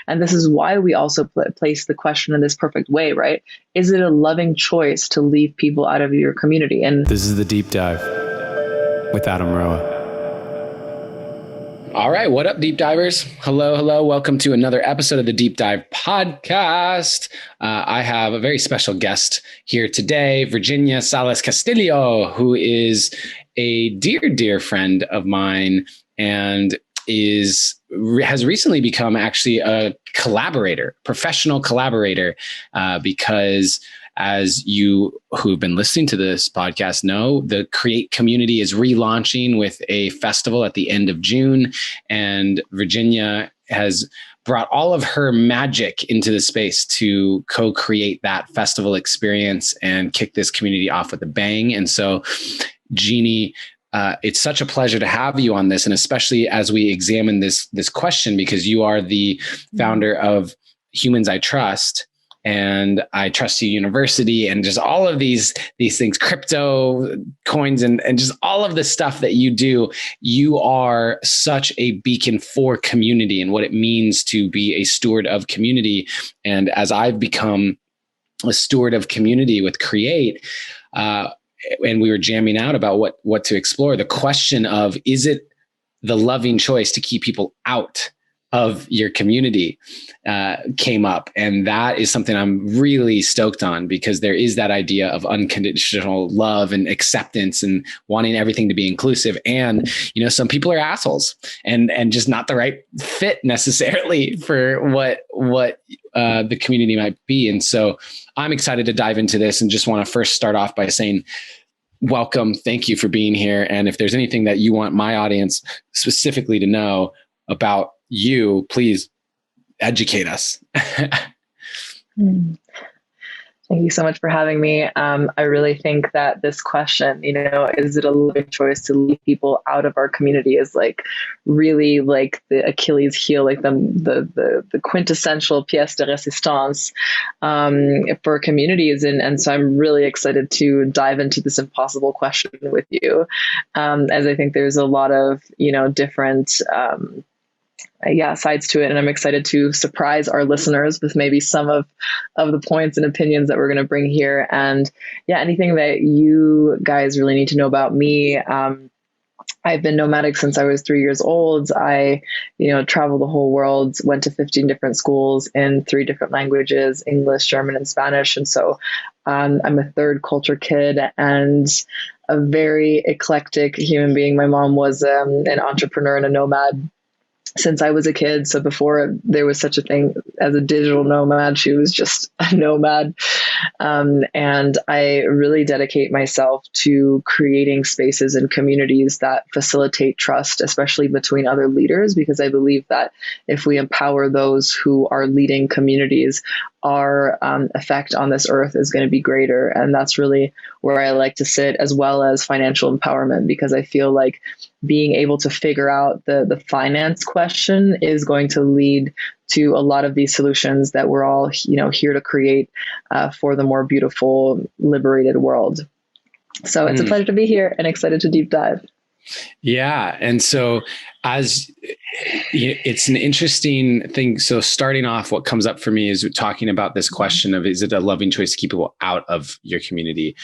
And this is why we also place the question in this perfect way, right? Is it a loving choice to leave people out of your community? And this is the Deep Dive with Adam Roa. All right. What up, deep divers? Hello, hello. Welcome to another episode of the Deep Dive podcast. I have a very special guest here today, Virginia Salas Kastilio, who is a dear friend of mine and has recently become actually a collaborator, professional collaborator, because as you who've been listening to this podcast know, the Create community is relaunching with a festival at the end of June. And Virginia has brought all of her magic into the space to co-create that festival experience and kick this community off with a bang. And so, Jeannie, it's such a pleasure to have you on this, and especially as we examine this question, because you are the founder of Humans I Trust and I Trust You University, and just all of these things, crypto coins, and just all of the stuff that you do. You are such a beacon for community and what it means to be a steward of community. And as I've become a steward of community with Create, and we were jamming out about what to explore, the question of, is it the loving choice to keep people out of your community came up. And that is something I'm really stoked on, because there is that idea of unconditional love and acceptance and wanting everything to be inclusive. And, some people are assholes and just not the right fit necessarily for what the community might be. And so I'm excited to dive into this, and just want to first start off by saying, welcome. Thank you for being here. And if there's anything that you want my audience specifically to know about you, please educate us. Thank you so much for having me. I really think that this question, is it a living choice to leave people out of our community, is really the Achilles heel, the quintessential pièce de résistance for communities. And so I'm really excited to dive into this impossible question with you, as I think there's a lot of, different sides to it. And I'm excited to surprise our listeners with maybe some of the points and opinions that we're going to bring here. And anything that you guys really need to know about me. I've been nomadic since I was 3 years old. I, traveled the whole world, went to 15 different schools in 3 different languages, English, German, and Spanish. And so I'm a third culture kid and a very eclectic human being. My mom was an entrepreneur and a nomad since I was a kid. So before there was such a thing as a digital nomad, she was just a nomad. And I really dedicate myself to creating spaces and communities that facilitate trust, especially between other leaders, because I believe that if we empower those who are leading communities, our effect on this earth is going to be greater. And that's really where I like to sit, as well as financial empowerment, because I feel like being able to figure out the finance question is going to lead to a lot of these solutions that we're all, here to create for the more beautiful, liberated world. So it's a pleasure to be here and excited to deep dive. Yeah. And so it's an interesting thing. So starting off, what comes up for me is talking about this question of, is it a loving choice to keep people out of your community?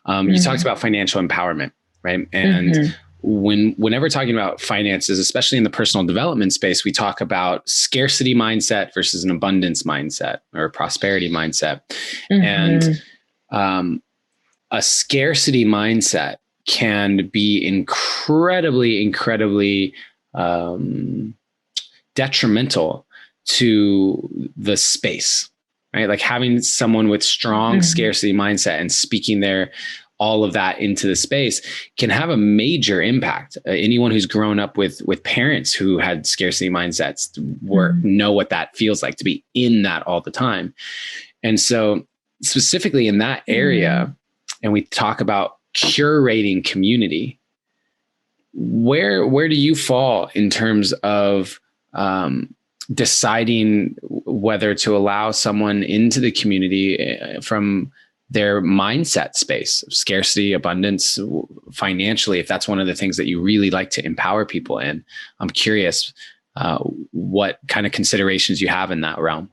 You talked about financial empowerment, right? And whenever talking about finances, especially in the personal development space, we talk about scarcity mindset versus an abundance mindset or a prosperity mindset. And a scarcity mindset can be incredibly detrimental to the space, right? Like having someone with strong scarcity mindset and speaking all of that into the space can have a major impact. Anyone who's grown up with parents who had scarcity mindsets know what that feels like to be in that all the time. And so specifically in that area, and we talk about curating community, where do you fall in terms of deciding whether to allow someone into the community from their mindset space of scarcity, abundance, financially, if that's one of the things that you really like to empower people in? I'm curious what kind of considerations you have in that realm.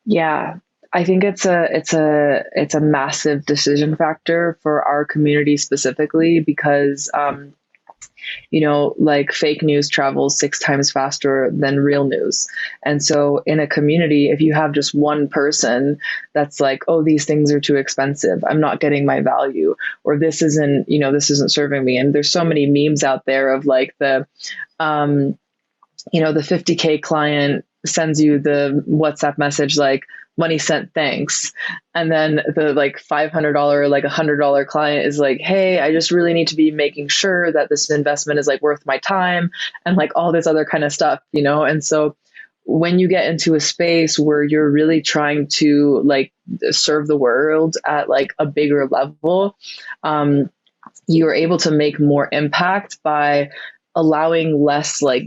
Yeah, I think it's a massive decision factor for our community specifically because like fake news travels 6 times faster than real news. And so in a community, if you have just one person that's like, oh, these things are too expensive, I'm not getting my value, or this isn't serving me. And there's so many memes out there of like the 50K client sends you the WhatsApp message like, money sent, thanks. And then the like $500, like $100 client is like, hey, I just really need to be making sure that this investment is like worth my time, and like all this other kind of stuff, And so when you get into a space where you're really trying to like serve the world at like a bigger level, you are able to make more impact by allowing less like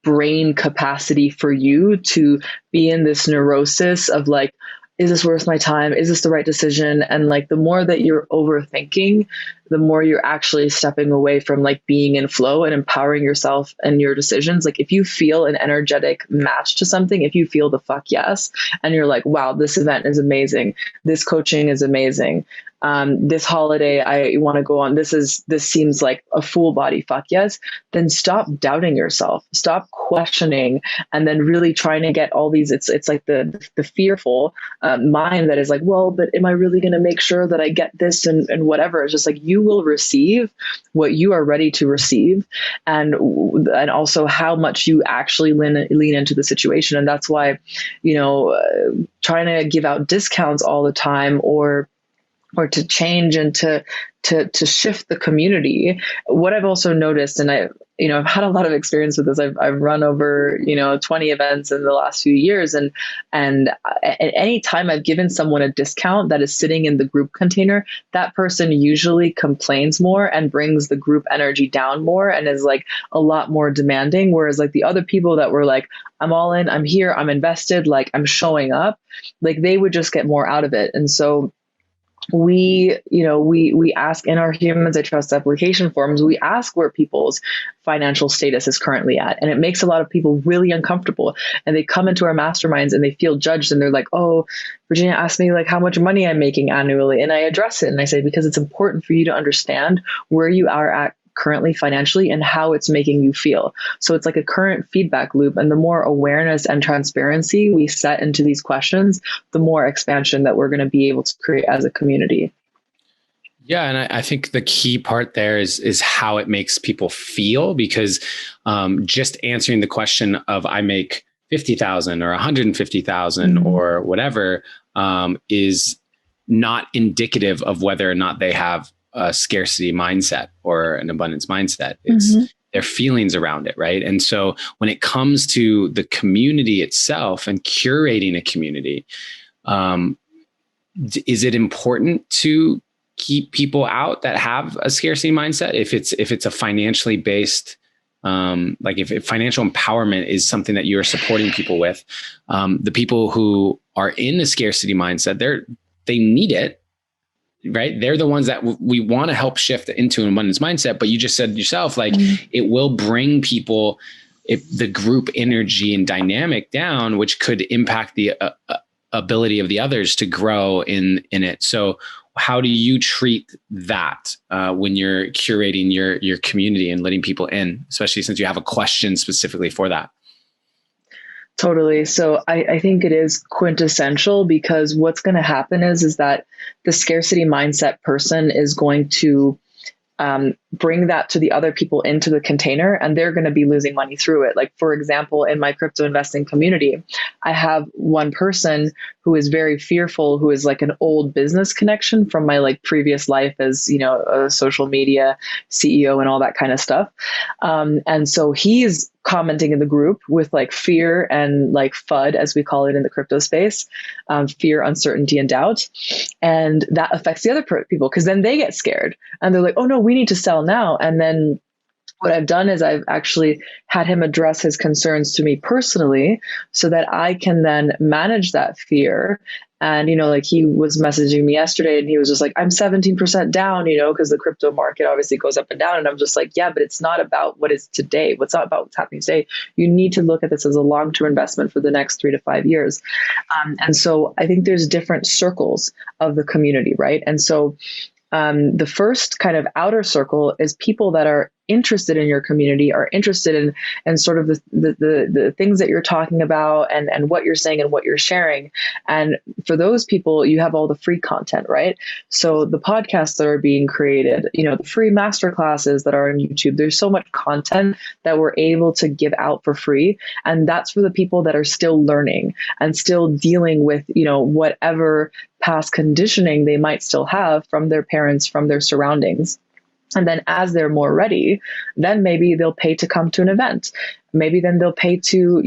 brain capacity for you to be in this neurosis of like, is this worth my time? Is this the right decision? And like, the more that you're overthinking, the more you're actually stepping away from like being in flow and empowering yourself and your decisions. Like if you feel an energetic match to something, if you feel the fuck yes, and you're like, wow, this event is amazing, this coaching is amazing, this holiday I want to go on, this seems like a full body fuck yes, then stop doubting yourself, stop questioning, and then really trying to get all these, it's like the fearful mind that is like, well, but am I really going to make sure that I get this and whatever. It's just like, you will receive what you are ready to receive, and also how much you actually lean into the situation. And that's why, trying to give out discounts all the time or to change and to shift the community. What I've also noticed, and I've had a lot of experience with this. I've run over 20 events in the last few years, and at any time I've given someone a discount that is sitting in the group container, that person usually complains more and brings the group energy down more and is like a lot more demanding. Whereas like the other people that were like, I'm all in, I'm here, I'm invested, like I'm showing up, like they would just get more out of it. And so we ask in our Humans I Trust application forms, we ask where people's financial status is currently at. And it makes a lot of people really uncomfortable. And they come into our masterminds and they feel judged. And they're like, oh, Virginia asked me like how much money I'm making annually. And I address it. And I say, because it's important for you to understand where you are at currently financially and how it's making you feel. So it's like a current feedback loop. And the more awareness and transparency we set into these questions, the more expansion that we're going to be able to create as a community. Yeah. And I think the key part there is how it makes people feel, because just answering the question of I make 50,000 or 150,000 or whatever is not indicative of whether or not they have a scarcity mindset or an abundance mindset. It's their feelings around it, right? And so when it comes to the community itself and curating a community, is it important to keep people out that have a scarcity mindset? If it's a financially based, like if financial empowerment is something that you're supporting people with, the people who are in the scarcity mindset, they need it. Right. They're the ones that we want to help shift into an abundance mindset. But you just said yourself, like it will bring people, the group energy and dynamic down, which could impact the ability of the others to grow in it. So how do you treat that when you're curating your community and letting people in, especially since you have a question specifically for that? Totally. So I think it is quintessential, because what's going to happen is that the scarcity mindset person is going to bring that to the other people into the container, and they're going to be losing money through it. Like, for example, in my crypto investing community, I have one person who is very fearful, who is like an old business connection from my like previous life as, a social media CEO and all that kind of stuff. And so he's commenting in the group with like fear and like FUD, as we call it in the crypto space, fear, uncertainty, and doubt. And that affects the other people, because then they get scared and they're like, oh no, we need to sell now. And then what I've done is I've actually had him address his concerns to me personally, so that I can then manage that fear And, like he was messaging me yesterday and he was just like, I'm 17% down, because the crypto market obviously goes up and down. And I'm just like, yeah, but it's not about what is today. What's not about what's happening today. You need to look at this as a long-term investment for the next 3 to 5 years. And so I think there's different circles of the community, right? And so the first kind of outer circle is people that are interested in your community, are interested in sort of the things that you're talking about and what you're saying and what you're sharing. And for those people, you have all the free content, right? So the podcasts that are being created, the free master classes that are on YouTube, there's so much content that we're able to give out for free. And that's for the people that are still learning and still dealing with, whatever past conditioning they might still have from their parents, from their surroundings. And then as they're more ready, then maybe they'll pay to come to an event. Maybe then they'll pay to,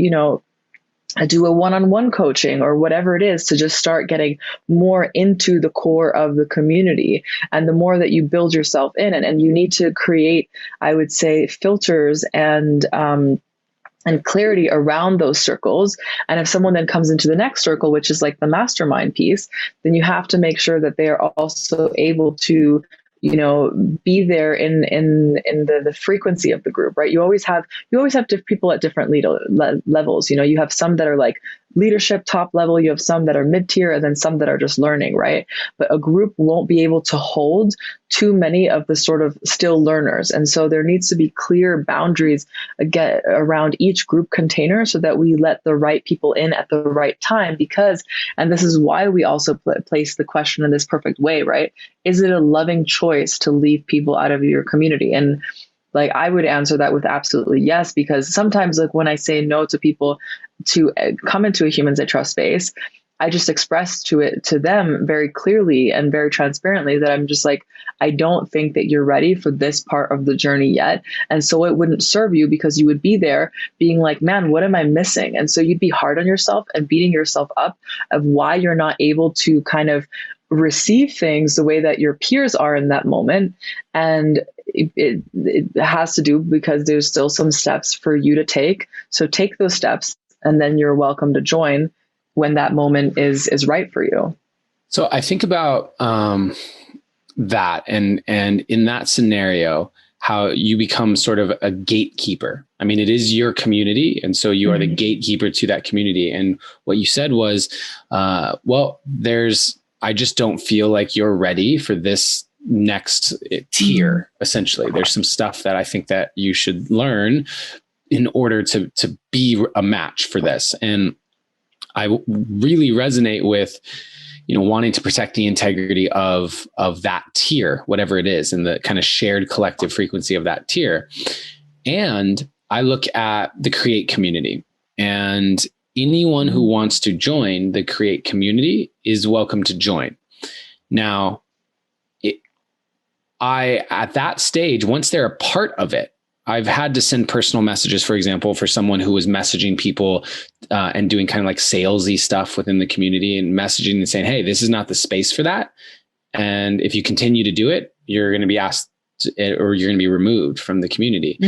do a one-on-one coaching or whatever it is to just start getting more into the core of the community. And the more that you build yourself in, and you need to create, I would say, filters and clarity around those circles. And if someone then comes into the next circle, which is like the mastermind piece, then you have to make sure that they are also able to be there in the frequency of the group, right? You always have different people at different levels. You have some that are like leadership top level, you have some that are mid-tier, and then some that are just learning, right? But a group won't be able to hold too many of the sort of still learners. And so there needs to be clear boundaries around each group container so that we let the right people in at the right time. And this is why we also place the question in this perfect way, right? Is it a loving choice to leave people out of your community? And like, I would answer that with absolutely yes, because sometimes like when I say no to people to come into a humans I trust space, I just express to them very clearly and very transparently that I'm just like, I don't think that you're ready for this part of the journey yet. And so it wouldn't serve you because you would be there being like, man, what am I missing? And so you'd be hard on yourself and beating yourself up of why you're not able to kind of receive things the way that your peers are in that moment. And it has to do because there's still some steps for you to take. So take those steps and then you're welcome to join when that moment is right for you. So I think about that and in that scenario, how you become sort of a gatekeeper. I mean, it is your community. And so you are the gatekeeper to that community. And what you said was, I just don't feel like you're ready for this next tier. Essentially, there's some stuff that I think that you should learn in order to be a match for this. And I really resonate with, wanting to protect the integrity of that tier, whatever it is, and the kind of shared collective frequency of that tier. And I look at the Create community, and anyone who wants to join the Create community is welcome to join. Now, at that stage, once they're a part of it, I've had to send personal messages, for example, for someone who was messaging people and doing kind of like salesy stuff within the community and messaging and saying, hey, this is not the space for that. And if you continue to do it, you're going to be asked or you're going to be removed from the community.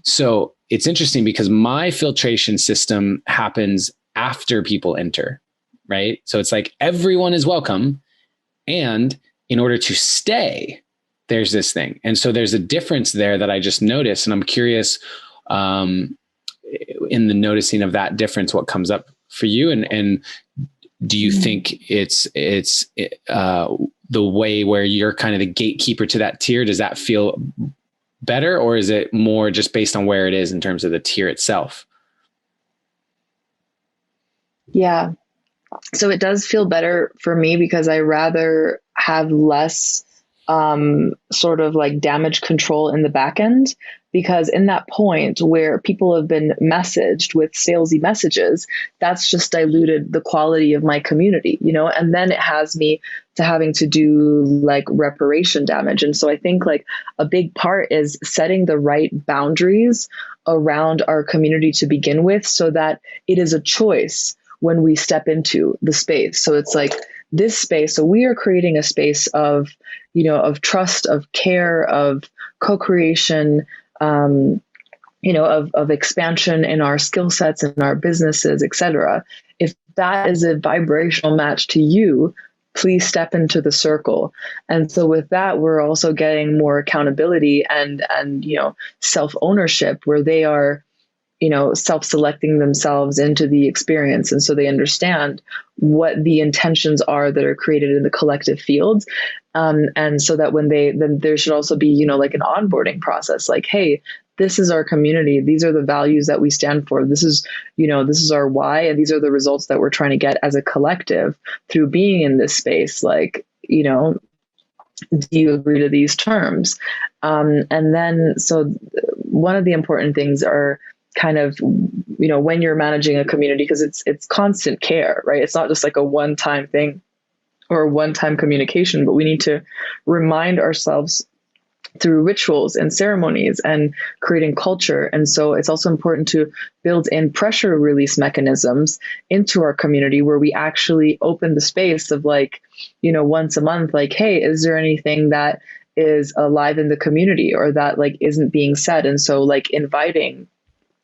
So it's interesting because my filtration system happens after people enter, right? So it's like everyone is welcome. And in order to stay, there's this thing. And so there's a difference there that I just noticed. And I'm curious in the noticing of that difference, what comes up for you? And do you think it's the way where you're kind of the gatekeeper to that tier? Does that feel better, or is it more just based on where it is in terms of the tier itself? Yeah. So it does feel better for me because I rather have less sort of like damage control in the back end, because in that point where people have been messaged with salesy messages, that's just diluted the quality of my community, and then it has me to having to do like reparation damage. And so I think like a big part is setting the right boundaries around our community to begin with, so that it is a choice when we step into the space. So it's like this space. So we are creating a space of, of trust, of care, of co-creation, of expansion in our skill sets and our businesses, etc. If that is a vibrational match to you, please step into the circle. And so with that, we're also getting more accountability and self-ownership, where they are self-selecting themselves into the experience. And so they understand what the intentions are that are created in the collective fields. And so that then there should also be, like an onboarding process, like, hey, this is our community. These are the values that we stand for. This is our why. And these are the results that we're trying to get as a collective through being in this space. Like, do you agree to these terms? And then, so one of the important things are kind of, when you're managing a community, because it's constant care, right? It's not just like a one-time thing or a one-time communication, but we need to remind ourselves through rituals and ceremonies and creating culture. And so it's also important to build in pressure release mechanisms into our community, where we actually open the space of, like, once a month, like, hey, is there anything that is alive in the community or that, like, isn't being said? And so, like, inviting.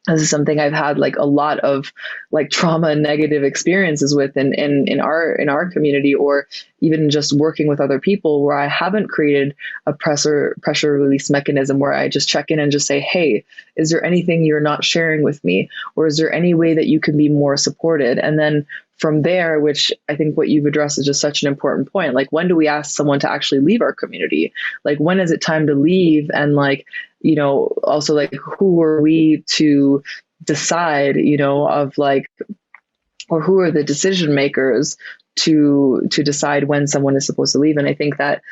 This is something I've had, like, a lot of, like, trauma and negative experiences with in our community, or even just working with other people, where I haven't created a pressure release mechanism where I just check in and just say, hey, is there anything you're not sharing with me? Or is there any way that you can be more supported? And then from there, which I think what you've addressed is just such an important point. Like, when do we ask someone to actually leave our community? Like, when is it time to leave? And, like, also, like, who are we to decide, of, like, or who are the decision makers to decide when someone is supposed to leave? And I think that,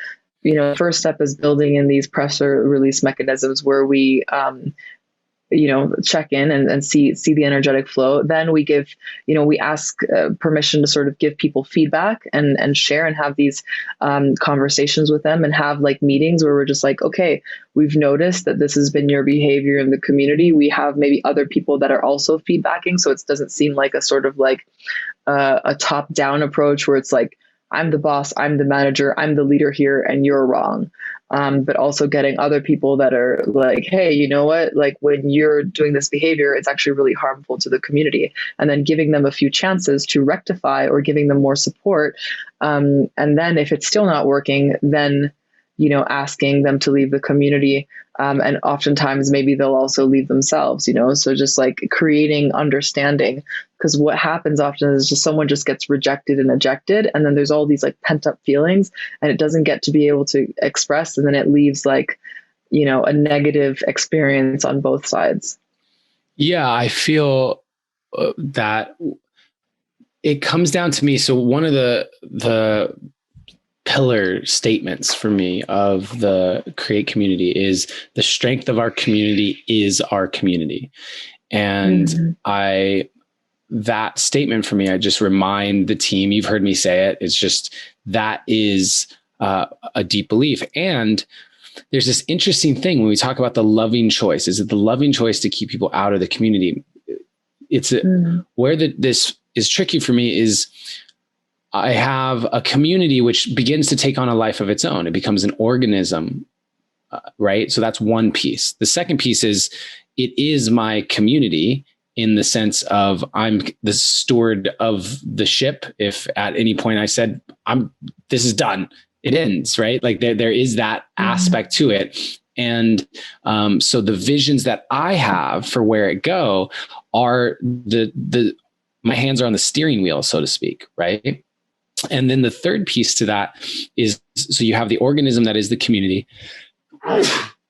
first step is building in these pressure release mechanisms where we, check in and see the energetic flow. Then we give, we ask permission to sort of give people feedback and share and have these conversations with them, and have, like, meetings where we're just like, okay, we've noticed that this has been your behavior in the community. We have maybe other people that are also feedbacking. So it doesn't seem like a sort of like a top down approach where it's like, I'm the boss, I'm the manager, I'm the leader here, and you're wrong. But also getting other people that are like, hey, you know what? Like, when you're doing this behavior, it's actually really harmful to the community. And then giving them a few chances to rectify, or giving them more support. And then if it's still not working, then, asking them to leave the community. And oftentimes maybe they'll also leave themselves, so just, like, creating understanding. Because what happens often is just someone just gets rejected and ejected, and then there's all these, like, pent up feelings, and it doesn't get to be able to express, and then it leaves, like, a negative experience on both sides. Yeah, I feel that it comes down to me. So one of the pillar statements for me of the Create community is the strength of our community is our community. And that statement for me, I just remind the team, you've heard me say it, it's just, that is a deep belief. And there's this interesting thing when we talk about the loving choice. Is it the loving choice to keep people out of the community? It's where this is tricky for me is, I have a community which begins to take on a life of its own. It becomes an organism, right? So that's one piece. The second piece is, it is my community in the sense of, I'm the steward of the ship. If at any point I said, this is done, it ends, right? Like there is that aspect to it. And so the visions that I have for where it go are my hands are on the steering wheel, so to speak, right? And then the third piece to that is, so you have the organism that is the community.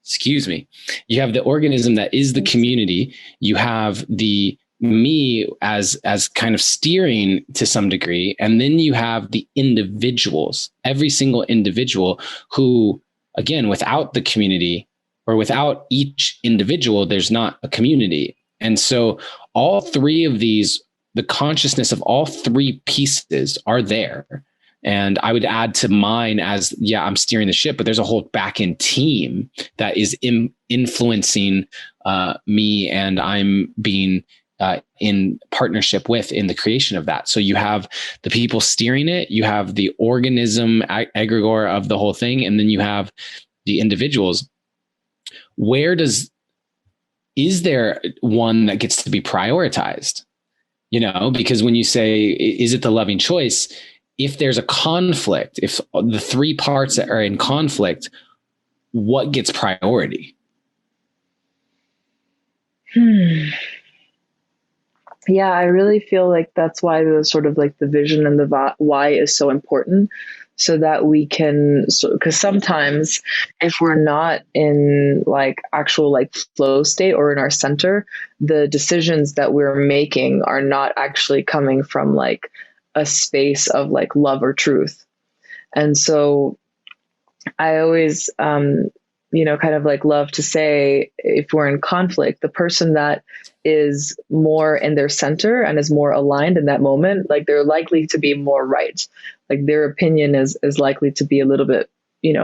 Excuse me. You have the organism that is the community. You have the me as kind of steering to some degree. And then you have the individuals, every single individual who, again, without the community or without each individual, there's not a community. And so all three of these, the consciousness of all three pieces are there. And I would add to mine as, I'm steering the ship, but there's a whole back end team that is influencing me, and I'm being in partnership with in the creation of that. So you have the people steering it, you have the organism egregore of the whole thing, and then you have the individuals. Where does is there one that gets to be prioritized? Because when you say, is it the loving choice? If there's a conflict, if the three parts that are in conflict, what gets priority? Yeah, I really feel like that's why the sort of like the vision and the why is so important, so that we can, because sometimes if we're not in like actual like flow state or in our center, the decisions that we're making are not actually coming from like a space of like love or truth. And so I always, kind of like love to say, if we're in conflict, the person that is more in their center and is more aligned in that moment, like they're likely to be more right. Like their opinion is likely to be a little bit,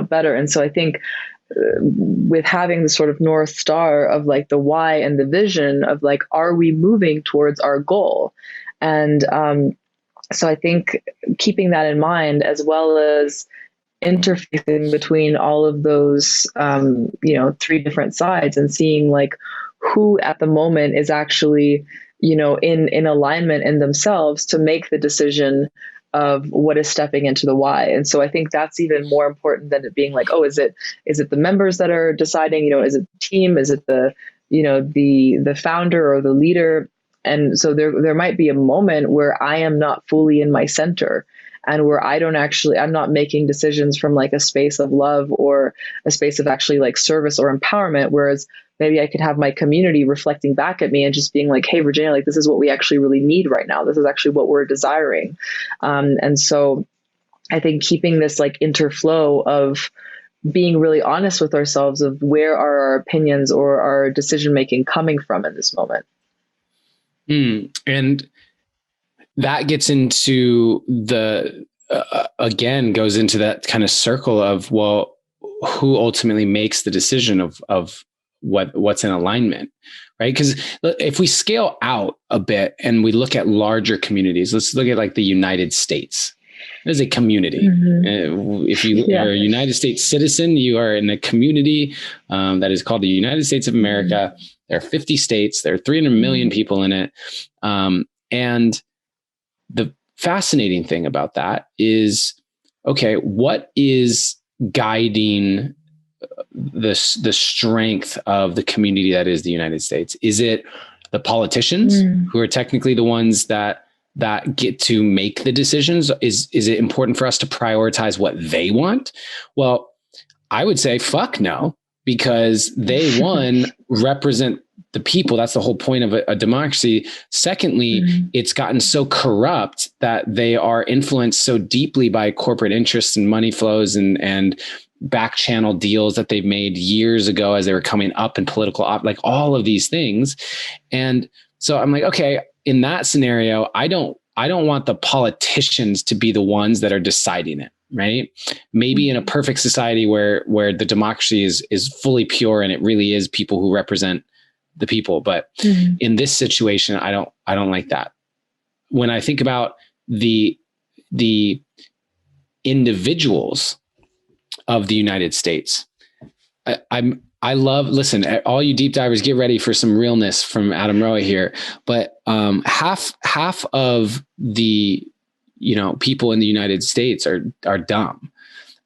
better. And so I think with having the sort of North Star of like the why and the vision of like, are we moving towards our goal? And so I think keeping that in mind, as well as interfacing between all of those, three different sides, and seeing like who at the moment is actually, in alignment in themselves to make the decision of what is stepping into the why. And so I think that's even more important than it being like, oh, is it the members that are deciding, is it the team? Is it the, the founder or the leader? And so there might be a moment where I am not fully in my center, and where I'm not making decisions from like a space of love or a space of actually like service or empowerment. Whereas maybe I could have my community reflecting back at me and just being like, hey, Virginia, like this is what we actually really need right now. This is actually what we're desiring. And so I think keeping this like interflow of being really honest with ourselves of where are our opinions or our decision-making coming from in this moment. And that gets into again, goes into that kind of circle of, well, who ultimately makes the decision of what's in alignment, right? Because if we scale out a bit and we look at larger communities, let's look at like the United States. As a community. If you are a United States citizen, you are in a community that is called the United States of America. There are 50 states. There are 300 million people in it. And the fascinating thing about that is, okay, what is guiding the strength of the community that is the United States? Is it the politicians who are technically the ones that get to make the decisions? Is it important for us to prioritize what they want? Well, I would say fuck no, because they represent the people. That's the whole point of a democracy. Secondly, it's gotten so corrupt that they are influenced so deeply by corporate interests and money flows and back channel deals that they've made years ago as they were coming up in political, like all of these things. And so I'm like, okay, in that scenario, I don't want the politicians to be the ones that are deciding it, right? Maybe in a perfect society where the democracy is fully pure and it really is people who represent the people. But in this situation, I don't like that. When I think about the individuals of the United States, I love, listen, all you deep divers, get ready for some realness from Adam Roa here. But half of the people in the United States are dumb,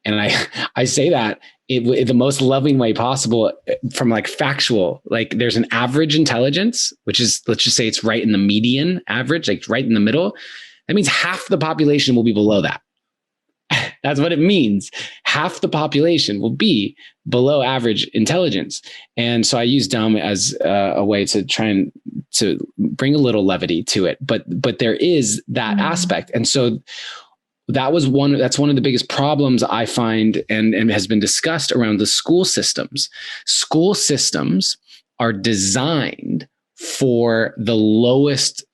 and I say that in the most loving way possible, from like factual. Like there's an average intelligence, which is, let's just say it's right in the median average, like right in the middle. That means half the population will be below that. That's what it means. Half the population will be below average intelligence. And so I use dumb as a way to try and to bring a little levity to it. But there is that aspect. And so that's one of the biggest problems I find and has been discussed around the school systems. School systems are designed for the lowest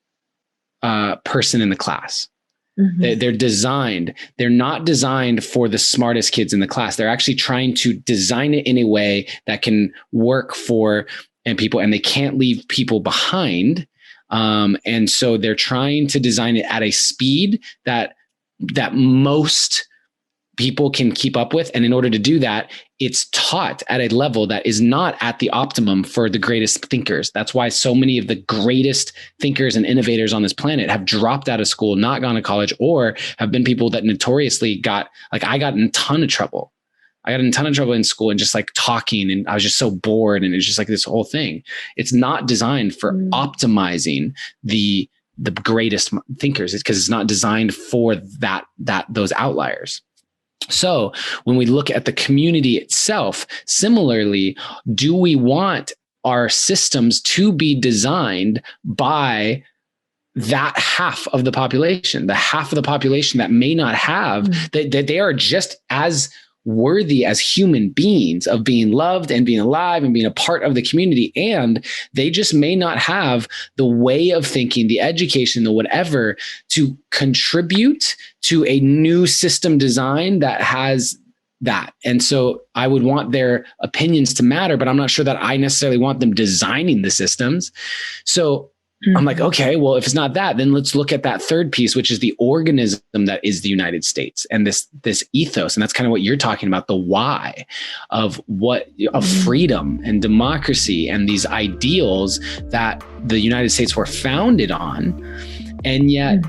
person in the class. They're not designed for the smartest kids in the class. They're actually trying to design it in a way that can work for people, and they can't leave people behind. And so they're trying to design it at a speed that most people can keep up with. And in order to do that, it's taught at a level that is not at the optimum for the greatest thinkers. That's why so many of the greatest thinkers and innovators on this planet have dropped out of school, not gone to college, or have been people that notoriously got, like, I got in a ton of trouble. I got in a ton of trouble in school and just like talking, and I was just so bored, and it's just like this whole thing. It's not designed for optimizing the greatest thinkers. It's because it's not designed for those outliers. So when we look at the community itself, similarly, do we want our systems to be designed by that half of the population, the half of the population that may not have, that they are just as worthy as human beings of being loved and being alive and being a part of the community. And they just may not have the way of thinking, the education, the whatever, to contribute to a new system design that has that. And so I would want their opinions to matter, but I'm not sure that I necessarily want them designing the systems. So I'm like, okay, well, if it's not that, then let's look at that third piece, which is the organism that is the United States and this ethos. And that's kind of what you're talking about, the why of freedom and democracy and these ideals that the United States were founded on. And yet,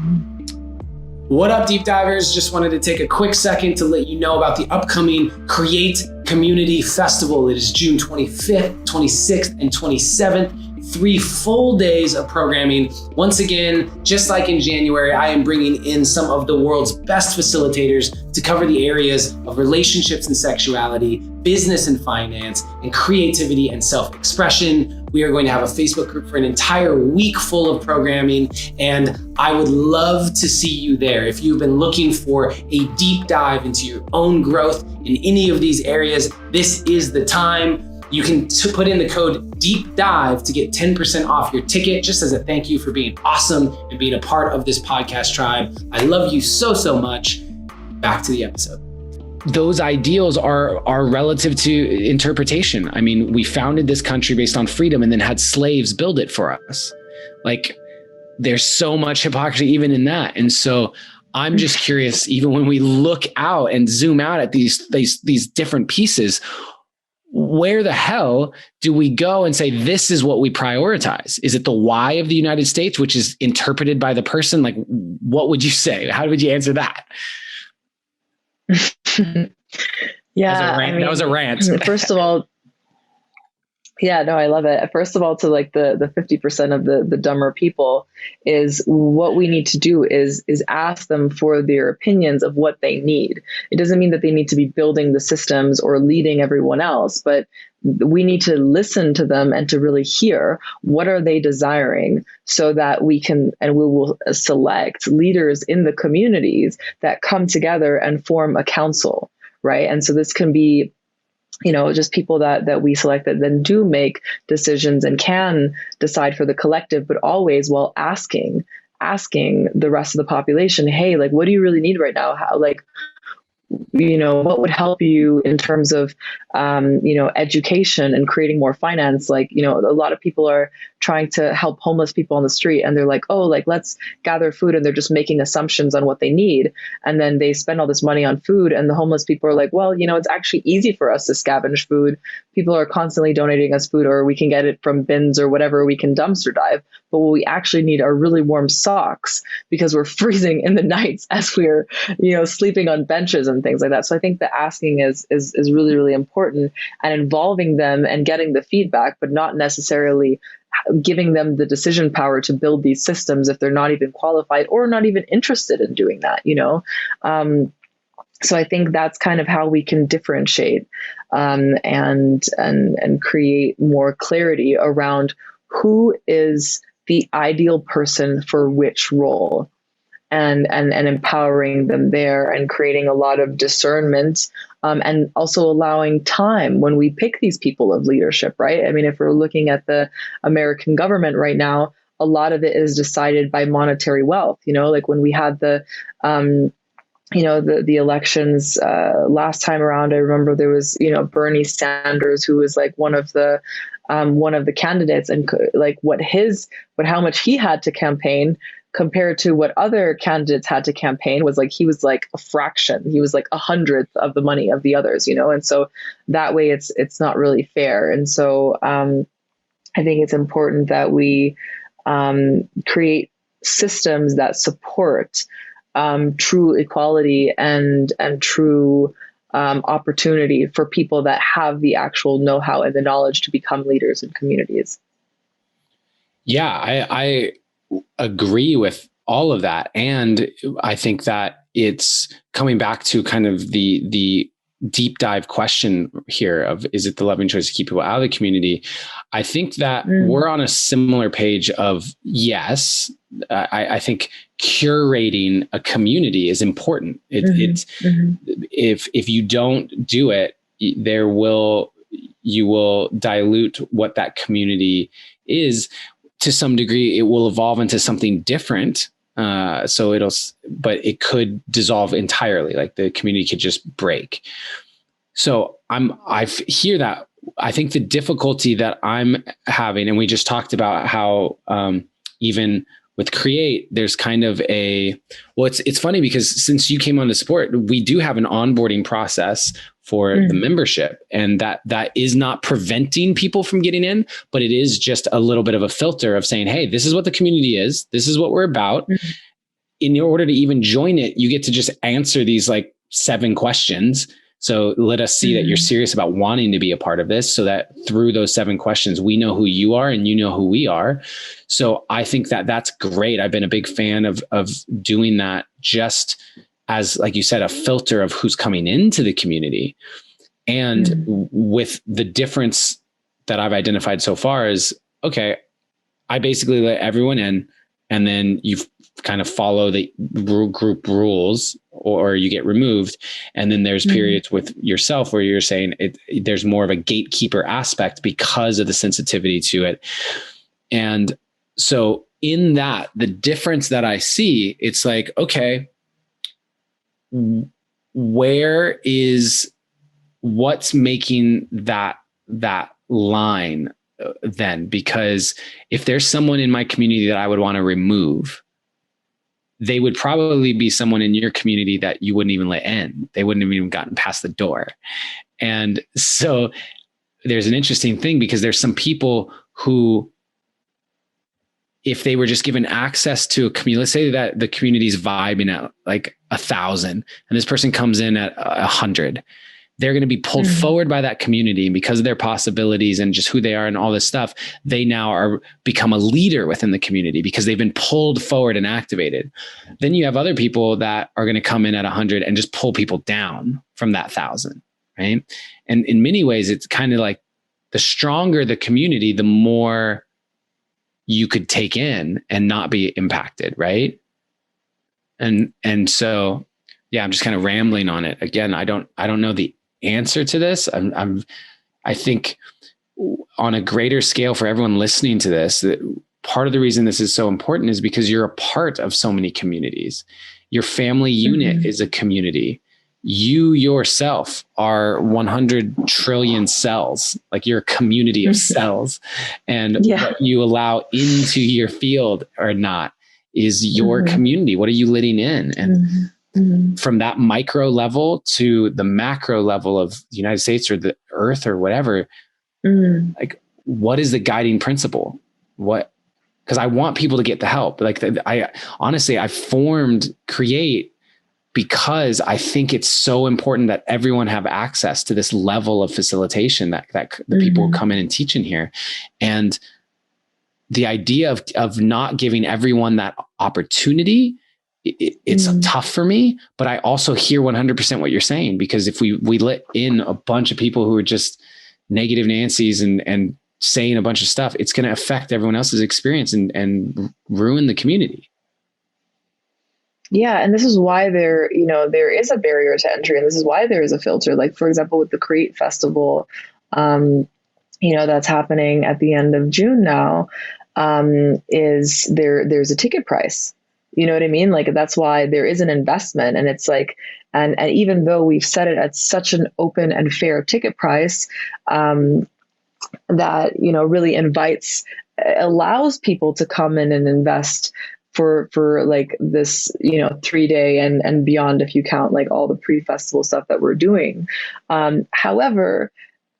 what up, deep divers? Just wanted to take a quick second to let you know about the upcoming Create Community Festival. It is June 25th, 26th, and 27th. 3 full days of programming. Once again, just like in January, I am bringing in some of the world's best facilitators to cover the areas of relationships and sexuality, business and finance, and creativity and self-expression. We are going to have a Facebook group for an entire week full of programming, and I would love to see you there. If you've been looking for a deep dive into your own growth in any of these areas, this is the time. You can put in the code Deep Dive to get 10% off your ticket, just as a thank you for being awesome and being a part of this podcast tribe. I love you so, so much. Back to the episode. Those ideals are relative to interpretation. I mean, we founded this country based on freedom and then had slaves build it for us. Like, there's so much hypocrisy even in that. And so I'm just curious, even when we look out and zoom out at these different pieces, where the hell do we go and say, this is what we prioritize? Is it the why of the United States, which is interpreted by the person? Like, what would you say? How would you answer that? Yeah. That was a rant. First of all, yeah, no, I love it. First of all, to like the 50% of the dumber people, is what we need to do is ask them for their opinions of what they need. It doesn't mean that they need to be building the systems or leading everyone else, but we need to listen to them and to really hear what are they desiring, so that we can, and we will select leaders in the communities that come together and form a council, right? And so this can be, just people that we select that then do make decisions and can decide for the collective, but always while asking the rest of the population, hey, like, what do you really need right now? How, like, what would help you in terms of, education and creating more finance? Like, a lot of people are trying to help homeless people on the street, and they're like, oh, like, let's gather food. And they're just making assumptions on what they need. And then they spend all this money on food. And the homeless people are like, well, it's actually easy for us to scavenge food. People are constantly donating us food, or we can get it from bins or whatever. We can dumpster dive. But what we actually need are really warm socks, because we're freezing in the nights as we're, sleeping on benches and things like that. So I think the asking is really, really important, and involving them and getting the feedback, but not necessarily giving them the decision power to build these systems if they're not even qualified or not even interested in doing that, So I think that's kind of how we can differentiate and create more clarity around who is the ideal person for which role, and empowering them there, and creating a lot of discernment, and also allowing time when we pick these people of leadership, right? I mean, if we're looking at the American government right now, a lot of it is decided by monetary wealth. Like when we had the elections last time around, I remember there was, Bernie Sanders, who was like one of the candidates, and like how much he had to campaign compared to what other candidates had to campaign was like, he was like a fraction. He was like 100th of the money of the others, and so that way it's not really fair. And so I think it's important that we create systems that support true equality and true opportunity for people that have the actual know-how and the knowledge to become leaders in communities. Yeah, I agree with all of that. And I think that it's coming back to kind of the deep dive question here of, is it the loving choice to keep people out of the community? I think that we're on a similar page of, yes, I think curating a community is important. It's if you don't do it, you will dilute what that community is. To some degree, it will evolve into something different. But it could dissolve entirely. Like the community could just break. So I hear that. I think the difficulty that I'm having, and we just talked about how even with Create, there's kind of it's funny because since you came on to support, we do have an onboarding process for the membership, and that is not preventing people from getting in, but it is just a little bit of a filter of saying, hey, this is what the community is. This is what we're about. In order to even join it, you get to just answer these like 7 questions. So let us see that you're serious about wanting to be a part of this, so that through those 7 questions, we know who you are and you know who we are. So I think that that's great. I've been a big fan of doing that, just as, like you said, a filter of who's coming into the community. And with the difference that I've identified so far is, okay, I basically let everyone in, and then you kind of follow the group rules or you get removed. And then there's periods with yourself where you're saying there's more of a gatekeeper aspect because of the sensitivity to it. And so in that, the difference that I see, it's like, okay, what's making that line then? Because if there's someone in my community that I would want to remove, they would probably be someone in your community that you wouldn't even let in. They wouldn't have even gotten past the door. And so there's an interesting thing, because there's some people who, if they were just given access to a community, let's say that the community's vibing at like 1,000 and this person comes in at 100, they're going to be pulled forward by that community. And because of their possibilities and just who they are and all this stuff, they now become a leader within the community because they've been pulled forward and activated. Then you have other people that are going to come in at 100 and just pull people down from that 1,000, right? And in many ways, it's kind of like the stronger the community, the more you could take in and not be impacted, right? And so, yeah, I'm just kind of rambling on it. Again, I don't know the answer to this. I think on a greater scale for everyone listening to this, that part of the reason this is so important is because you're a part of so many communities. Your family unit is a community. You yourself are 100 trillion cells, like you're a community of cells. And what you allow into your field or not is your community. What are you letting in? And from that micro level to the macro level of the United States or the earth or whatever, like, what is the guiding principle? Because I want people to get the help. Like, I formed Create because I think it's so important that everyone have access to this level of facilitation that the people who come in and teach in here. And the idea of not giving everyone that opportunity, it's tough for me, but I also hear 100% what you're saying, because if we let in a bunch of people who are just negative Nancy's and saying a bunch of stuff, it's going to affect everyone else's experience and ruin the community. Yeah. And this is why there is a barrier to entry, and this is why there is a filter. Like, for example, with the Create Festival, that's happening at the end of June now, there's a ticket price. You know what I mean? Like, that's why there is an investment. And it's like, and even though we've set it at such an open and fair ticket price, that, really allows people to come in and invest for like this, 3-day and beyond, if you count like all the pre-festival stuff that we're doing. However,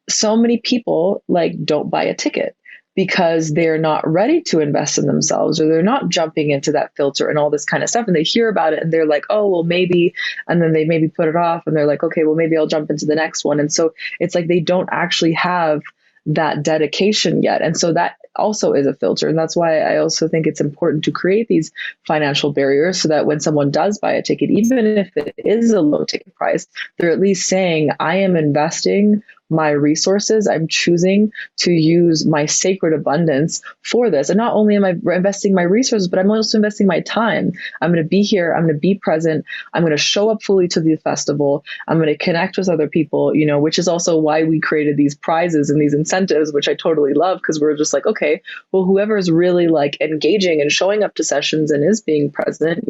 so many people like don't buy a ticket because they're not ready to invest in themselves, or they're not jumping into that filter and all this kind of stuff. And they hear about it and they're like, oh, well, maybe. And then they maybe put it off and they're like, okay, well, maybe I'll jump into the next one. And so it's like they don't actually have that dedication yet. And so that also is a filter. And that's why I also think it's important to create these financial barriers so that when someone does buy a ticket, even if it is a low ticket price, they're at least saying, I am investing my resources. I'm choosing to use my sacred abundance for this. And not only am I investing my resources, but I'm also investing my time. I'm going to be here. I'm going to be present. I'm going to show up fully to the festival. I'm going to connect with other people, which is also why we created these prizes and these incentives, which I totally love, because we're just like, okay, well, whoever is really like engaging and showing up to sessions and is being present,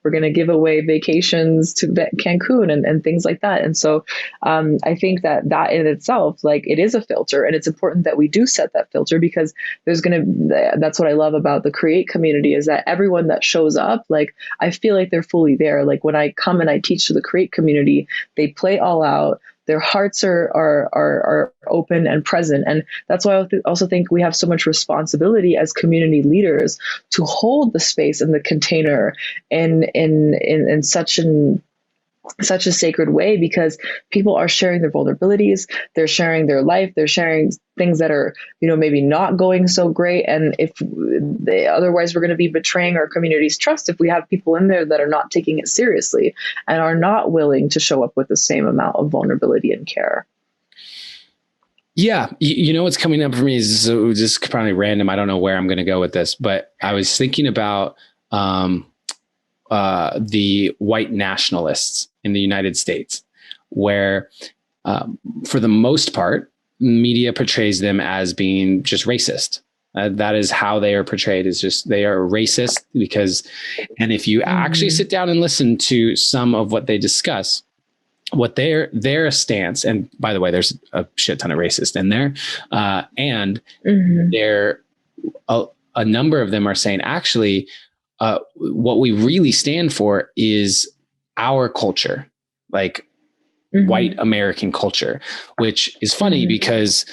we're going to give away vacations to Cancun and things like that. And so I think that in itself, like, it is a filter, and it's important that we do set that filter, because that's what I love about the Create community, is that everyone that shows up, like, I feel like they're fully there. Like, when I come and I teach to the Create community, they play all out. Their hearts are open and present. And that's why I also think we have so much responsibility as community leaders to hold the space and the container in such a sacred way, because people are sharing their vulnerabilities, they're sharing their life, they're sharing things that are, maybe not going so great. And otherwise we're going to be betraying our community's trust if we have people in there that are not taking it seriously and are not willing to show up with the same amount of vulnerability and care. Yeah. What's coming up for me is just probably random. I don't know where I'm going to go with this, but I was thinking about, the white nationalists in the United States, where for the most part, media portrays them as being just racist. That is how they are portrayed, is just they are racist and if you actually sit down and listen to some of what they discuss, what their stance, and by the way, there's a shit ton of racist in there, and a number of them are saying, actually, what we really stand for is our culture, like white American culture, which is funny because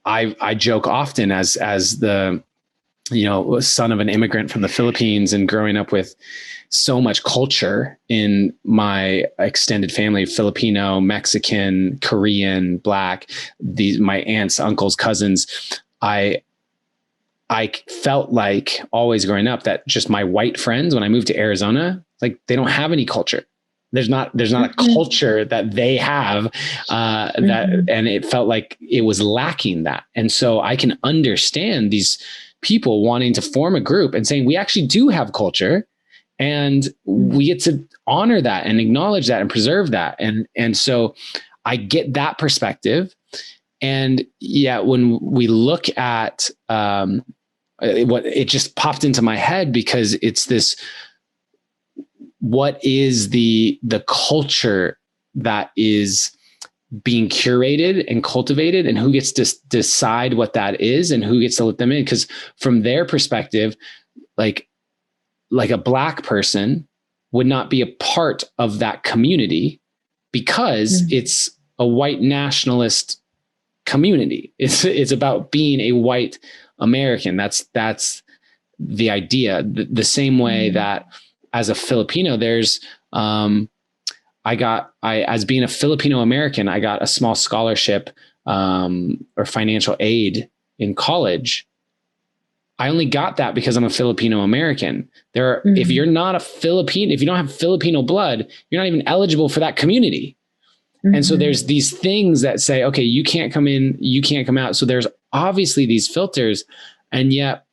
I joke often as the son of an immigrant from the Philippines and growing up with so much culture in my extended family, Filipino, Mexican, Korean, Black, my aunts, uncles, cousins. I felt like always growing up that just my white friends, when I moved to Arizona, like, they don't have any culture. There's not a culture that they have, and it felt like it was lacking that. And so I can understand these people wanting to form a group and saying, we actually do have culture, and we get to honor that and acknowledge that and preserve that. And so I get that perspective. And yeah, when we look at, what it just popped into my head, because it's this, what is the culture that is being curated and cultivated, and who gets to decide what that is and who gets to let them in? Because from their perspective, like a Black person would not be a part of that community because it's a white nationalist community. It's about being a white American. That's the idea. The same way that as a Filipino, there's, as being a Filipino American, I got a small scholarship, or financial aid in college. I only got that because I'm a Filipino American. If you're not a Filipino, if you don't have Filipino blood, you're not even eligible for that community. And so there's these things that say, okay, you can't come in, you can't come out. So there's obviously these filters, and yet,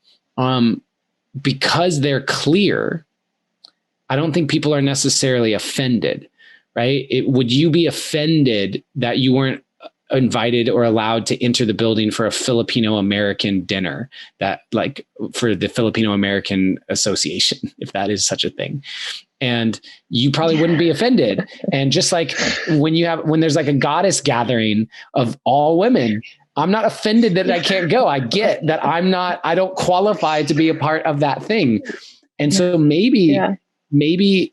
because they're clear, I don't think people are necessarily offended, right? Would you be offended that you weren't invited or allowed to enter the building for a Filipino American dinner, that, like, for the Filipino American Association, if that is such a thing? And you probably wouldn't be offended. And just like when there's like a goddess gathering of all women, I'm not offended that I can't go. I get that I don't qualify to be a part of that thing. And so maybe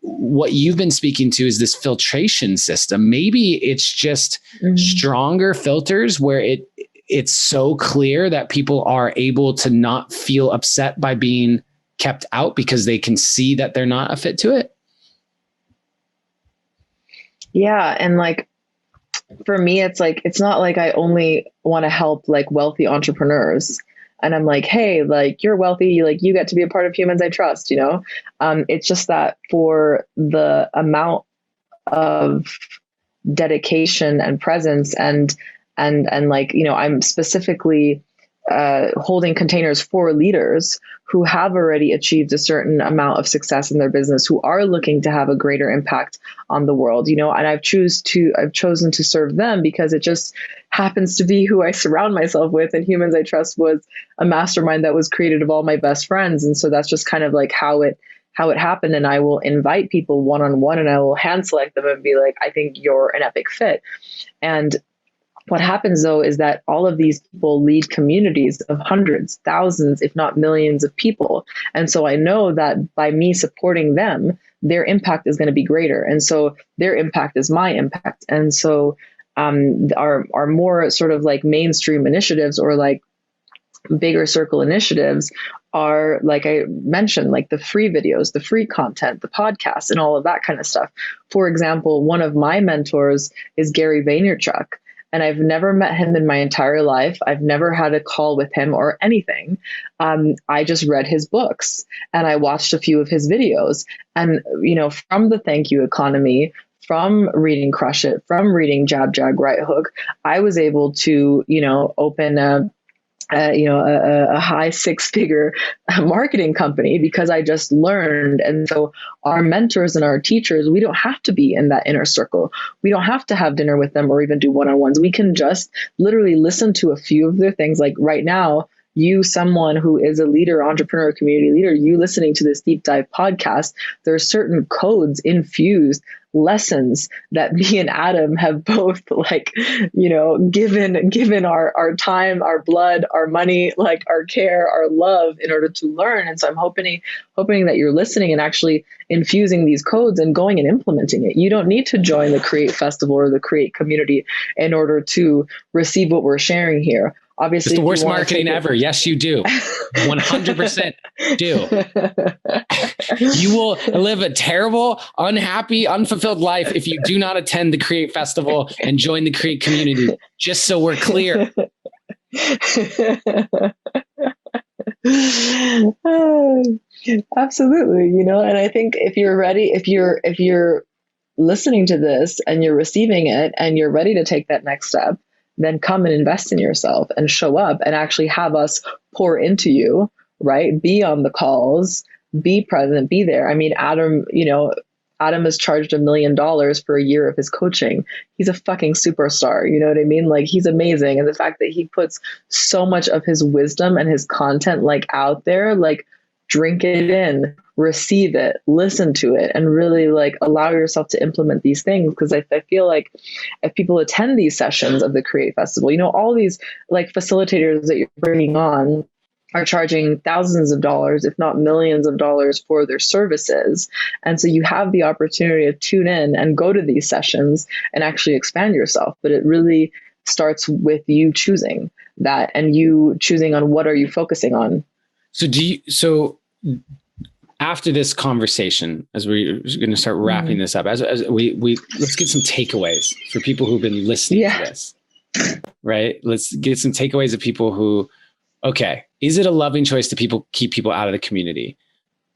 what you've been speaking to is this filtration system. Maybe it's just stronger filters where it's so clear that people are able to not feel upset by being kept out because they can see that they're not a fit to it. Yeah. And like, for me, it's like, it's not like I only want to help like wealthy entrepreneurs. And I'm like, hey, like you're wealthy, like you get to be a part of Humans I Trust, you know? It's just that for the amount of dedication and presence and like, you know, I'm specifically holding containers for leaders who have already achieved a certain amount of success in their business, who are looking to have a greater impact on the world, you know, and I've chosen to serve them because it just happens to be who I surround myself with. And Humans I Trust was a mastermind that was created of all my best friends. And so that's just kind of like how it happened. And I will invite people one-on-one and I will hand select them and be like, I think you're an epic fit. And what happens though is that all of these people lead communities of hundreds, thousands, if not millions of people. And so I know that by me supporting them, their impact is going to be greater. And so their impact is my impact. And so our more sort of like mainstream initiatives or like bigger circle initiatives are, like I mentioned, like the free videos, the free content, the podcasts, and all of that kind of stuff. For example, one of my mentors is Gary Vaynerchuk. And I've never met him in my entire life. I've never had a call with him or anything. I just read his books and I watched a few of his videos. And, you know, from the Thank You Economy, from reading Crush It, from reading Jab, Jag, Right Hook, I was able to, you know, open a high six-figure marketing company because I just learned. And so our mentors and our teachers, we don't have to be in that inner circle. We don't have to have dinner with them or even do one-on-ones. We can just literally listen to a few of their things. Like right now, you, someone who is a leader, entrepreneur, community leader, you listening to this deep dive podcast, there are certain codes infused, lessons that me and Adam have both like, you know, given our time, our blood, our money, like our care, our love in order to learn. And so I'm hoping that you're listening and actually infusing these codes and going and implementing it. You don't need to join the Create Festival or the Create community in order to receive what we're sharing here. Obviously, it's the worst marketing ever. Yes, you do. 100% do. You will live a terrible, unhappy, unfulfilled life if you do not attend the Create Festival and join the Create community, just so we're clear. Absolutely. You know, and I think if you're ready, if you're listening to this and you're receiving it and you're ready to take that next step, then come and invest in yourself and show up and actually have us pour into you, right? Be on the calls, be present, be there. I mean, Adam has charged $1 million for a year of his coaching. He's a fucking superstar. You know what I mean? Like, he's amazing. And the fact that he puts so much of his wisdom and his content like out there, like drink it in, receive it, listen to it, and really like allow yourself to implement these things. Because I feel like if people attend these sessions of the Create Festival, you know, all these like facilitators that you're bringing on are charging thousands of dollars, if not millions of dollars for their services. And so you have the opportunity to tune in and go to these sessions and actually expand yourself. But it really starts with you choosing that and you choosing on what are you focusing on. So after this conversation, as we're going to start wrapping this up, as we let's get some takeaways for people who've been listening to this, right? Let's get some takeaways of people who, okay, is it a loving choice to keep people out of the community?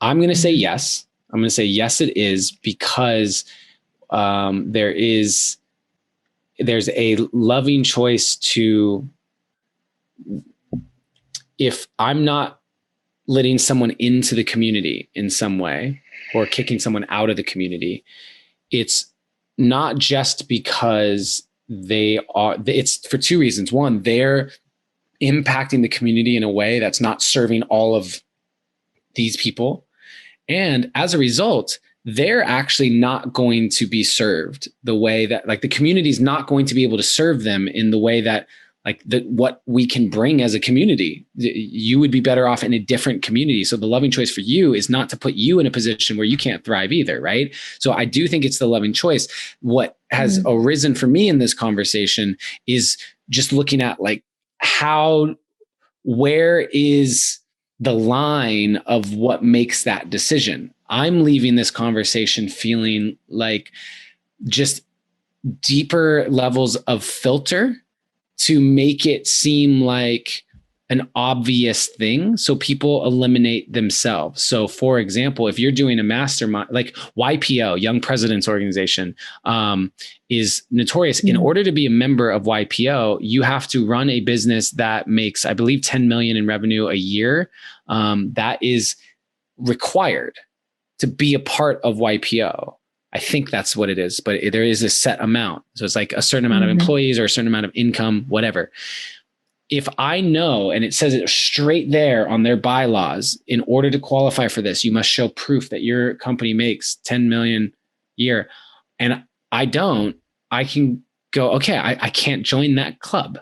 I'm going to say yes. I'm going to say yes, it is, because there's a loving choice to, if I'm not letting someone into the community in some way or kicking someone out of the community, it's not just because it's for two reasons. One, they're impacting the community in a way that's not serving all of these people. And as a result, they're actually not going to be served the way that, like, the community is not going to be able to serve them in the way that like what we can bring as a community. You would be better off in a different community. So the loving choice for you is not to put you in a position where you can't thrive either, right? So I do think it's the loving choice. What has arisen for me in this conversation is just looking at like where is the line of what makes that decision? I'm leaving this conversation feeling like just deeper levels of filter to make it seem like an obvious thing, so people eliminate themselves. So for example, if you're doing a mastermind, like YPO, Young Presidents Organization, is notorious. In order to be a member of YPO, you have to run a business that makes, I believe, 10 million in revenue a year. That is required to be a part of YPO. I think that's what it is, but there is a set amount. So it's like a certain amount of employees or a certain amount of income, whatever. If I know, and it says it straight there on their bylaws, in order to qualify for this, you must show proof that your company makes 10 million a year. And I don't, I can go, okay, I can't join that club.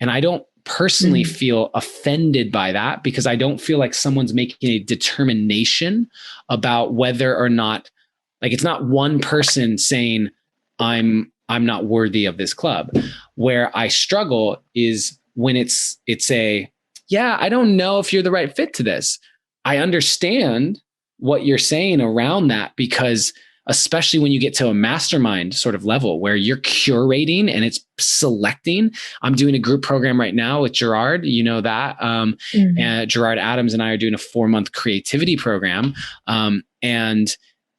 And I don't personally feel offended by that, because I don't feel like someone's making a determination about whether or not, like, it's not one person saying I'm not worthy of this club. Where I struggle is when it's I don't know if you're the right fit to this. I understand what you're saying around that, because especially when you get to a mastermind sort of level where you're curating and it's selecting. I'm doing a group program right now with Gerard, you know that, and Gerard Adams and I are doing a 4-month creativity program. And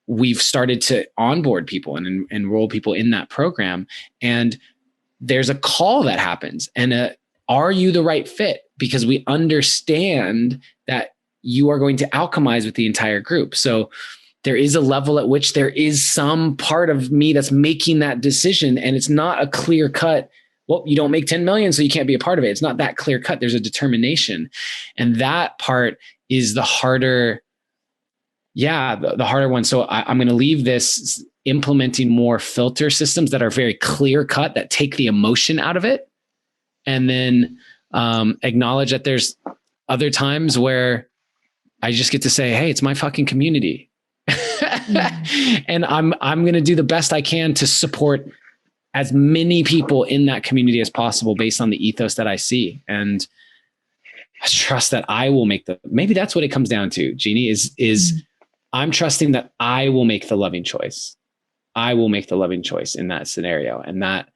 we've started to onboard people and enroll people in that program. And there's a call that happens, and are you the right fit? Because we understand that you are going to alchemize with the entire group. So there is a level at which there is some part of me that's making that decision. And it's not a clear cut, well, you don't make 10 million, so you can't be a part of it. It's not that clear cut. There's a determination. And that part is the harder, the harder one. So I'm going to leave this implementing more filter systems that are very clear cut, that take the emotion out of it. And then acknowledge that there's other times where I just get to say, hey, it's my fucking community. And I'm going to do the best I can to support as many people in that community as possible based on the ethos that I see. And I trust that I will make maybe that's what it comes down to, Jeannie, is I'm trusting that I will make the loving choice. I will make the loving choice in that scenario. And that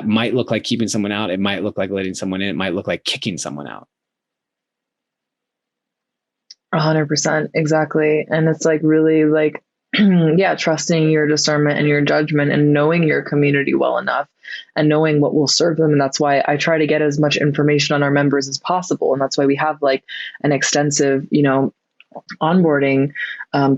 might look like keeping someone out. It might look like letting someone in. It might look like kicking someone out. 100%. Exactly. And it's like really like, trusting your discernment and your judgment and knowing your community well enough and knowing what will serve them. And that's why I try to get as much information on our members as possible. And that's why we have like an extensive, onboarding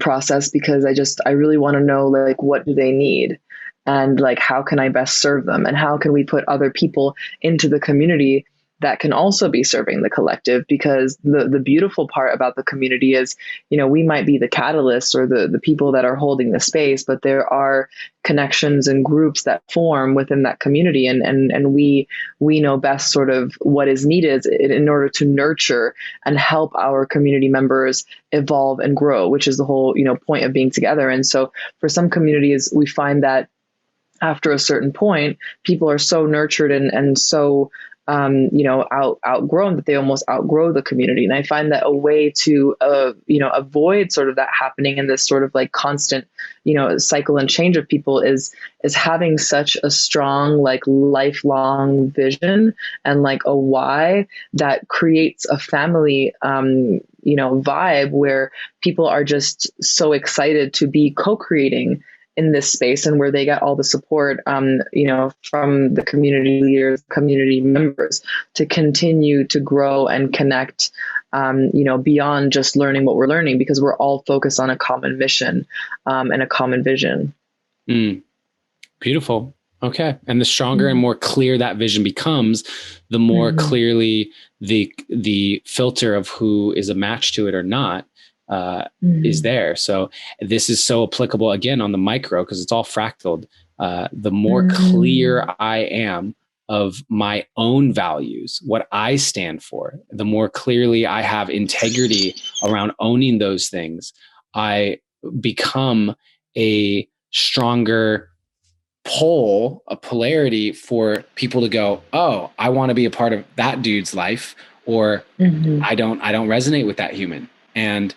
process, because I really want to know, like, what do they need? And like, how can I best serve them? And how can we put other people into the community that can also be serving the collective? Because the beautiful part about the community is, we might be the catalysts or the people that are holding the space, but there are connections and groups that form within that community. And we know best sort of what is needed in order to nurture and help our community members evolve and grow, which is the whole, point of being together. And so for some communities, we find that after a certain point, people are so nurtured and so outgrown that they almost outgrow the community. And I find that a way to, avoid sort of that happening in this sort of like constant, cycle and change of people is having such a strong, like, lifelong vision and like a why that creates a family, vibe where people are just so excited to be co-creating in this space, and where they get all the support, from the community leaders, community members, to continue to grow and connect, beyond just learning what we're learning, because we're all focused on a common mission, and a common vision. Beautiful. Okay. And the stronger and more clear that vision becomes, the more clearly the filter of who is a match to it or not is there. So this is so applicable again on the micro, because it's all fractaled. The more clear I am of my own values, what I stand for, the more clearly I have integrity around owning those things, I become a stronger pole, a polarity for people to go, oh, I want to be a part of that dude's life, or I don't resonate with that human. And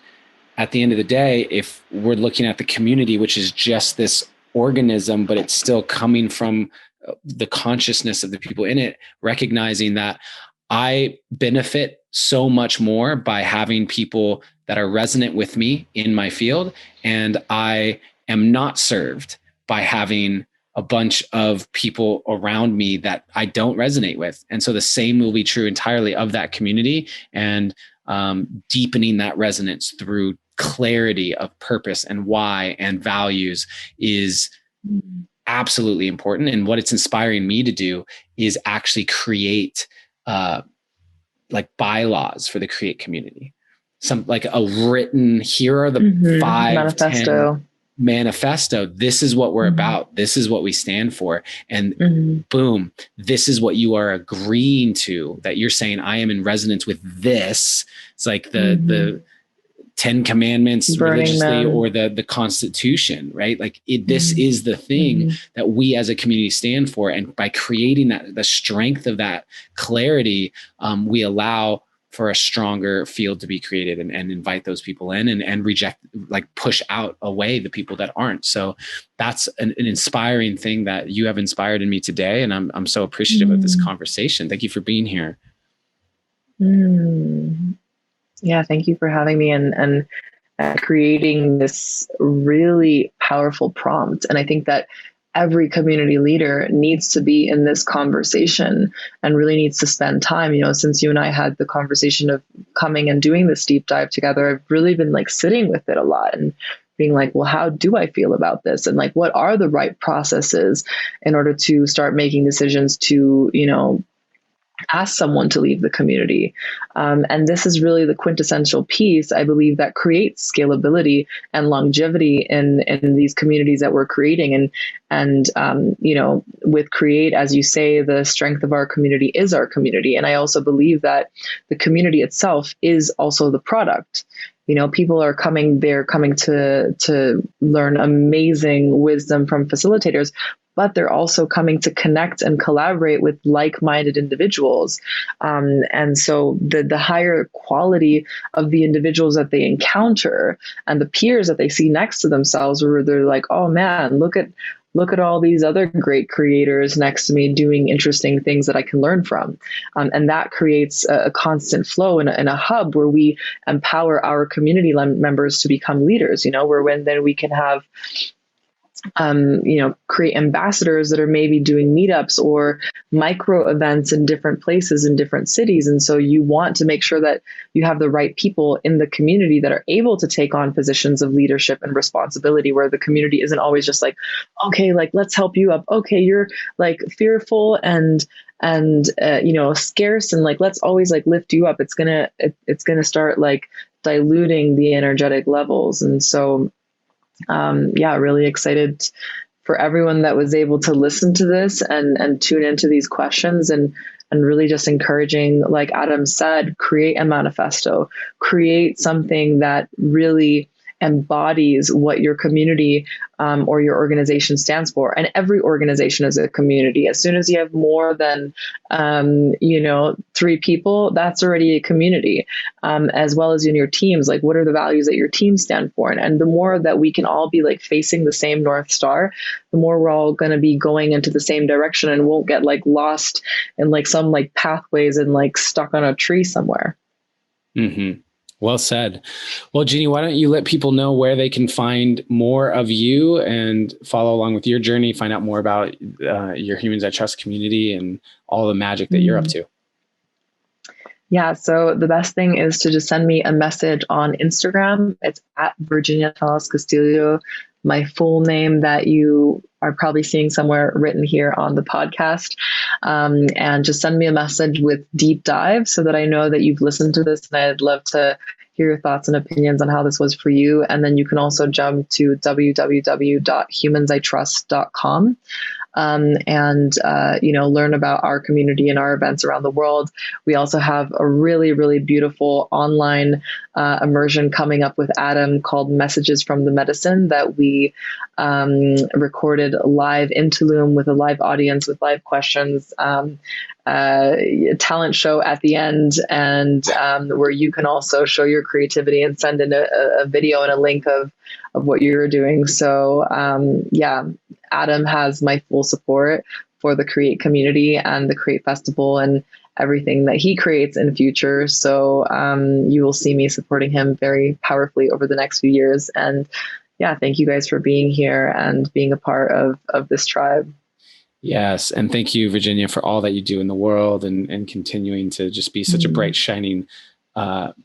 at the end of the day, if we're looking at the community, which is just this organism, but it's still coming from the consciousness of the people in it, recognizing that I benefit so much more by having people that are resonant with me in my field. And I am not served by having a bunch of people around me that I don't resonate with. And so the same will be true entirely of that community, and deepening that resonance through clarity of purpose and why and values is absolutely important. And what it's inspiring me to do is actually create like bylaws for the Create community. Some like a written, here are the 5, 10 manifesto. This is what we're about. This is what we stand for. And boom, this is what you are agreeing to, that you're saying, I am in resonance with this. It's like the 10 commandments religiously, or the Constitution, right? Like this is the thing that we as a community stand for. And by creating that, the strength of that clarity, we allow for a stronger field to be created, and invite those people in, and reject, like push out away the people that aren't. So that's an inspiring thing that you have inspired in me today. And I'm so appreciative of this conversation. Thank you for being here. Yeah. Thank you for having me and creating this really powerful prompt. And I think that every community leader needs to be in this conversation and really needs to spend time. You know, since you and I had the conversation of coming and doing this deep dive together, I've really been like sitting with it a lot and being like, well, how do I feel about this? And like, what are the right processes in order to start making decisions to, you know, ask someone to leave the community. And this is really the quintessential piece, I believe, that creates scalability and longevity in these communities that we're creating. And you know, with Create, as you say, the strength of our community is our community. And I also believe that the community itself is also the product. You know, people are coming, they're coming to learn amazing wisdom from facilitators, but they're also coming to connect and collaborate with like-minded individuals. And so the higher quality of the individuals that they encounter and the peers that they see next to themselves, where they're like, oh man, look at all these other great creators next to me doing interesting things that I can learn from. And that creates a constant flow and a hub where we empower our community members to become leaders, you know, where then we can have you know, create ambassadors that are maybe doing meetups or micro events in different places in different cities. And so you want to make sure that you have the right people in the community that are able to take on positions of leadership and responsibility, where the community isn't always just like, okay, like, let's help you up. Okay, you're like fearful and you know, scarce, and like, let's always like lift you up. It's gonna start like diluting the energetic levels. And so yeah, really excited for everyone that was able to listen to this and tune into these questions, and really just encouraging, like Adam said, create a manifesto, create something that really embodies what your community or your organization stands for. And every organization is a community. As soon as you have more than, you know, 3 people, that's already a community, as well as in your teams. Like, what are the values that your team stand for? And the more that we can all be like facing the same North Star, the more we're all going to be going into the same direction and won't get like lost in like some like pathways and like stuck on a tree somewhere. Well said. Well, Jeannie, why don't you let people know where they can find more of you and follow along with your journey, find out more about your Humans I Trust community and all the magic that you're up to? Yeah, so the best thing is to just send me a message on Instagram. It's at Virginia Salas Kastilio, my full name that you are probably seeing somewhere written here on the podcast. And just send me a message with deep dive so that I know that you've listened to this, and I'd love to hear your thoughts and opinions on how this was for you. And then you can also jump to www.humansitrust.com. and learn about our community and our events around the world. We also have a really, really beautiful online immersion coming up with Adam called Messages from the Medicine that we recorded live in Tulum with a live audience with live questions, talent show at the end, and where you can also show your creativity and send in a video and a link of what you're doing. So Adam has my full support for the Create community and the Create Festival and everything that he creates in future. So you will see me supporting him very powerfully over the next few years. And thank you guys for being here and being a part of this tribe. Yes. And thank you, Virginia, for all that you do in the world and continuing to just be such a bright, shining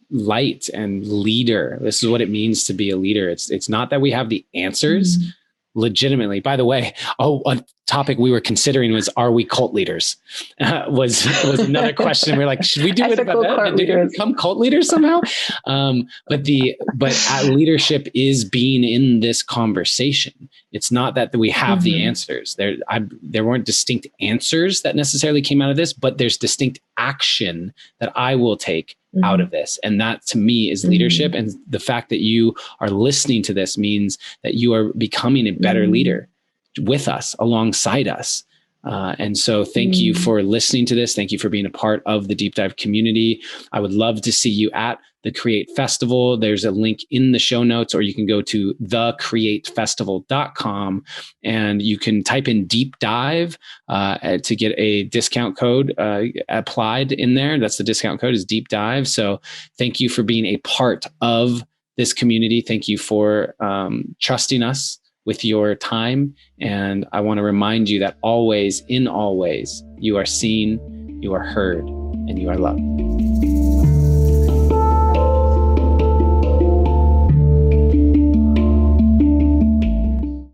light and leader. This is what it means to be a leader. It's not that we have the answers. Legitimately, by the way, a topic we were considering was, are we cult leaders? Was another question. We were like, should we do it about that? Did we become cult leaders somehow? But leadership is being in this conversation. It's not that we have the answers. There weren't distinct answers that necessarily came out of this, but there's distinct action that I will take out of this. And that to me is leadership. And the fact that you are listening to this means that you are becoming a better leader with us, alongside us. And so thank you for listening to this. Thank you for being a part of the Deep Dive community. I would love to see you at the Create Festival. There's a link in the show notes, or you can go to thecreatefestival.com and you can type in Deep Dive to get a discount code applied in there. That's the discount code is Deep Dive. So thank you for being a part of this community. Thank you for trusting us with your time. And I want to remind you that always, in all ways, you are seen, you are heard, and you are loved.